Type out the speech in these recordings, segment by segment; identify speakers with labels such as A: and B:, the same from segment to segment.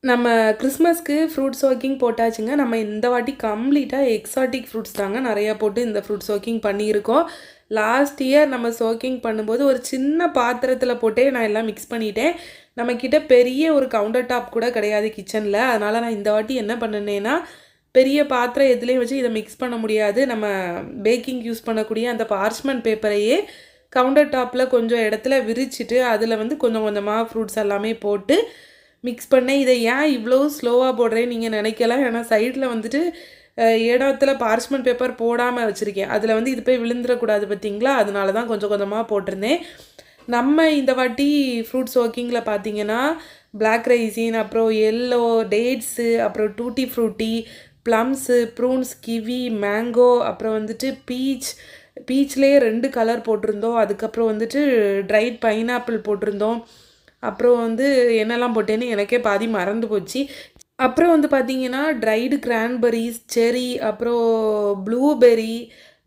A: நம்ம கிறிஸ்மஸ்க்கு fruit soaking போட்டாச்சுங்க. நம்ம இந்த வாட்டி கம்ப்ளீட்டாக எக்ஸாட்டிக் ஃப்ரூட்ஸ் தாங்க நிறையா போட்டு இந்த ஃப்ரூட் சோக்கிங் பண்ணியிருக்கோம். லாஸ்ட் இயர் நம்ம சோக்கிங் பண்ணும்போது ஒரு சின்ன பாத்திரத்தில் போட்டே நான் எல்லாம் மிக்ஸ் பண்ணிட்டேன். நம்மக்கிட்ட பெரிய ஒரு கவுண்டர் டாப் கூட கிடையாது கிச்சனில். அதனால் நான் இந்த வாட்டி என்ன பண்ணினேன்னா, பெரிய பாத்திரம் எதுலேயும் வச்சு இதை மிக்ஸ் பண்ண முடியாது. நம்ம பேக்கிங் யூஸ் பண்ணக்கூடிய அந்த பார்ச்மெண்ட் பேப்பரையே கவுண்டர் டாப்பில் கொஞ்சம் இடத்துல விரிச்சிட்டு அதில் வந்து கொஞ்சம் கொஞ்சமாக ஃப்ரூட்ஸ் எல்லாமே போட்டு மிக்ஸ் பண்ணேன். இதை ஏன் இவ்வளோ ஸ்லோவாக போடுறேன்னு நீங்கள் நினைக்கலாம். ஏன்னா சைடில் வந்துட்டு இடத்துல பார்ச்மெண்ட் பேப்பர் போடாமல் வச்சுருக்கேன். அதில் வந்து இது போய் விழுந்துடக்கூடாது பார்த்தீங்களா, அதனால தான் கொஞ்சம் கொஞ்சமாக போட்டிருந்தேன். நம்ம இந்த வாட்டி ஃப்ரூட் சோக்கிங்கில் பார்த்தீங்கன்னா பிளாக் ரைசின், அப்புறம் எல்லோ டேட்ஸு, அப்புறம் tutti frutti, plums, prunes, kiwi, mango, அப்புறம் வந்துட்டு பீச்லேயே 2 கலர் போட்டிருந்தோம். அதுக்கப்புறம் வந்துட்டு ட்ரைட் பைனாப்பிள் போட்டிருந்தோம். அப்புறம் வந்து என்னெல்லாம் போட்டேன்னு எனக்கே பாதி மறந்து போச்சு. அப்புறம் வந்து பார்த்திங்கன்னா ட்ரைடு கிரான்பெரிஸ், செரி, அப்புறம் ப்ளூபெர்ரி,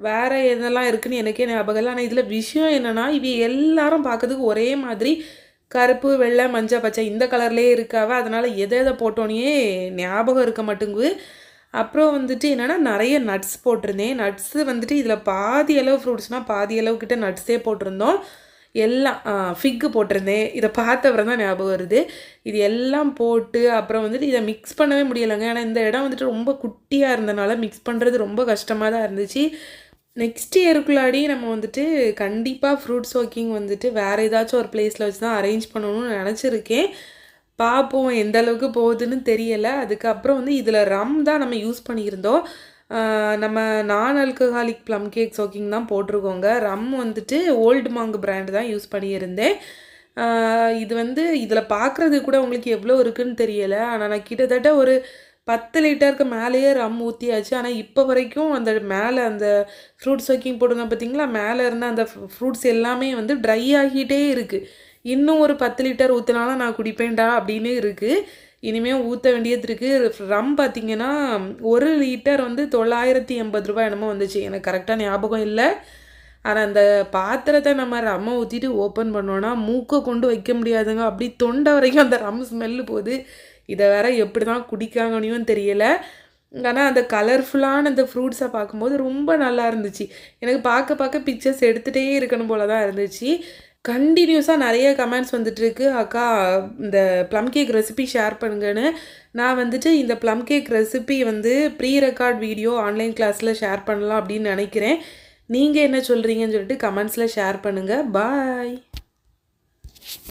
A: வேறு எதெல்லாம் இருக்குதுன்னு எனக்கே ஞாபகம் இல்லை. ஆனால் இதில் விஷயம் என்னென்னா, இவ எல்லாரும் பார்க்கறதுக்கு ஒரே மாதிரி கருப்பு, வெள்ளை, மஞ்சள், பச்சை இந்த கலர்லேயே இருக்காவ. அதனால் எதை போட்டோன்னே ஞாபகம் இருக்க மாட்டேங்குது. அப்புறம் வந்துட்டு என்னென்னா நிறைய நட்ஸ் போட்டிருந்தேன். நட்ஸு வந்துட்டு இதில் பாதி அளவு ஃப்ரூட்ஸ்னால் பாதி அளவுக்கிட்ட நட்ஸே போட்டிருந்தோம். எல்லாம் ஃபிக்கு போட்டிருந்தேன். இதை பார்த்தவரை தான் ஞாபகம் வருது. இது எல்லாம் போட்டு அப்புறம் வந்துட்டு இதை மிக்ஸ் பண்ணவே முடியலைங்க. ஏன்னா இந்த இடம் வந்துட்டு ரொம்ப குட்டியாக இருந்தனால மிக்ஸ் பண்ணுறது ரொம்ப கஷ்டமாக தான் இருந்துச்சு. நெக்ஸ்ட் இயருக்குள்ளாடி நம்ம வந்துட்டு கண்டிப்பாக ஃப்ரூட் சோக்கிங் வந்துட்டு வேறு ஏதாச்சும் ஒரு பிளேஸில் வச்சு தான் அரேஞ்ச் பண்ணணும்னு நினச்சிருக்கேன். பார்ப்போம் எந்த அளவுக்கு போகுதுன்னு தெரியலை. அதுக்கப்புறம் வந்து இதில் ரம் தான் நம்ம யூஸ் பண்ணியிருந்தோம். நம்ம நான் ஆல்கஹாலிக் ப்ளம் கேக் சோக்கிங் தான் போட்டிருக்கோங்க. ரம் வந்துட்டு ஓல்டு மாங்கு பிராண்டு தான் யூஸ் பண்ணியிருந்தேன். இது வந்து இதில் பார்க்குறது கூட உங்களுக்கு எவ்வளோ இருக்குதுன்னு தெரியலை. ஆனால் நான் கிட்டத்தட்ட ஒரு 10 லிட்டருக்கு மேலேயே ரம் ஊற்றியாச்சு. ஆனால் இப்போ வரைக்கும் அந்த மேலே அந்த ஃப்ரூட் சோக்கிங் போடுங்க பார்த்தீங்களா, மேலே இருந்த அந்த ஃப்ரூட்ஸ் எல்லாமே வந்து ட்ரை ஆகிட்டே இருக்குது. இன்னும் ஒரு 10 லிட்டர் ஊற்றினாலும் நான் குடிப்பேன்டா அப்படின்னு இருக்குது. இனிமேல் ஊற்ற வேண்டியது இருக்குது. ரம் பார்த்திங்கன்னா 1 லிட்டர் வந்து 980 ரூபா என்னமோ வந்துச்சு. எனக்கு கரெக்டாக ஞாபகம் இல்லை. ஆனால் அந்த பாத்திரத்தை நம்ம ரம்மை ஊற்றிட்டு ஓப்பன் பண்ணோன்னா மூக்கை கொண்டு வைக்க முடியாதுங்க. அப்படி தொண்டை வரைக்கும் அந்த ரம் ஸ்மெல்லு போகுது. இதை வேற எப்படி தான் குடிக்காங்கன்னு தெரியலை. ஆனால் அந்த கலர்ஃபுல்லான அந்த ஃப்ரூட்ஸை பார்க்கும்போது ரொம்ப நல்லா இருந்துச்சு. எனக்கு பார்க்க பிக்சர்ஸ் எடுத்துகிட்டே இருக்கணும் போல தான் இருந்துச்சு. கண்டினியூஸாக நிறைய கமெண்ட்ஸ் வந்துட்டுருக்கு, அக்கா இந்த ப்ளம் கேக் ரெசிபி ஷேர் பண்ணுங்கன்னு. நான் வந்துட்டு இந்த ப்ளம் கேக் ரெசிபி வந்து ப்ரீ ரெக்கார்ட் வீடியோ ஆன்லைன் கிளாஸில் ஷேர் பண்ணலாம் அப்படின்னு நினைக்கிறேன். நீங்கள் என்ன சொல்கிறீங்கன்னு சொல்லிட்டு கமெண்ட்ஸில் ஷேர் பண்ணுங்கள். பாய்.